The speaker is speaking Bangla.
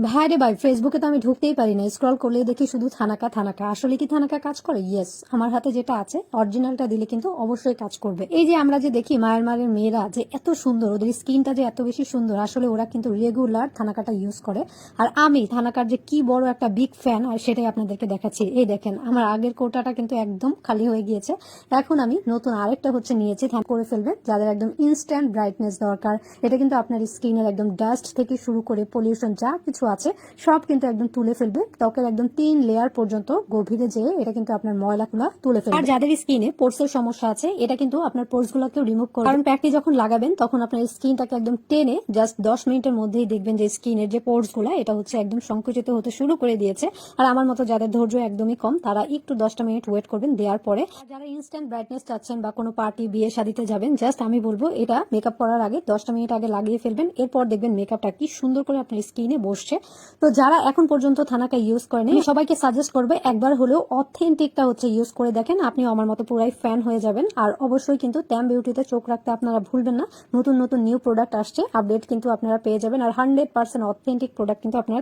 ভাই রে ভাই, ফেসবুকে তো আমি ঢুকতেই পারি না, স্ক্রল করলেই দেখি শুধু থানাকা থানাকা। আসলে কি থানাকা কাজ করে? ইয়েস, আমার হাতে যেটা আছে অরিজিনালটা দিলে কিন্তু অবশ্যই কাজ করবে। এই যে আমরা যে দেখি মায়ানমারের মেয়েরা যে এত সুন্দর, ওদের স্কিনটা যে এত বেশি সুন্দর, আসলে ওরা কিন্তু রেগুলার থানাকাটা ইউজ করে। আর আমি থানাকার যে কি বড় একটা বিগ ফ্যান, আর সেটাই আপনাদেরকে দেখাচ্ছি। এই দেখেন, আমার আগের কোটাটা কিন্তু একদম খালি হয়ে গিয়েছে। এখন আমি নতুন আরেকটা হচ্ছে নিয়েছি, করে ফেলবে যাদের একদম ইনস্ট্যান্ট ব্রাইটনেস দরকার। এটা কিন্তু আপনার স্কিনের একদম ডাস্ট থেকে শুরু করে পলিউশন যা কিছু আছে সব কিন্তু একদম তুলে ফেলবে। ত্বকের একদম 3 লেয়ার পর্যন্ত গভীরে যেয়ে এটা কিন্তু আপনার ময়লাগুলা তুলে ফেলবে। আর যাদের স্কিনে পোর্সের সমস্যা আছে, এটা কিন্তু আপনার পোর্স গুলাকেও রিমুভ করবে। কারণ প্যাকটি যখন লাগাবেন তখন আপনার স্কিনটাকে একদম টেনে জাস্ট 10 মিনিটের মধ্যেই দেখবেন যে স্কিনের যে পোর্স গুলা এটা হচ্ছে একদম সংকুচিত হতে শুরু করে দিয়েছে। আর আমার মতো যাদের ধৈর্য একদমই কম, তারা একটু 10টা মিনিট ওয়েট করবেন দেওয়ার পরে। আর যারা ইনস্ট্যান্ট ব্রাইটনেস চাচ্ছেন বা কোনো পার্টি বিয়ে শাদিতে যাবেন, জাস্ট আমি বলবো এটা মেকআপ করার আগে 10টা মিনিট আগে লাগিয়ে ফেলবেন। এরপর দেখবেন মেকআপটা কি সুন্দর করে আপনার স্কিনে বসছে। তো যারা এখন পর্যন্ত থানাকা ইউজ করেনি, আমি সবাইকে সাজেস্ট করবে একবার হলেও অথেন্টিকটা হচ্ছে ইউজ করে দেখেন। আপনি আমার মতো পুরাই ফ্যান হয়ে যাবেন। আর অবশ্যই কিন্তু ট্যাম বিউটিতে চোখ রাখতে আপনারা ভুলবেন না। নতুন নতুন নিউ প্রোডাক্ট আসছে, আপডেট কিন্তু আপনারা পেয়ে যাবেন। আর 100% অথেন্টিক প্রোডাক্ট কিন্তু আপনারা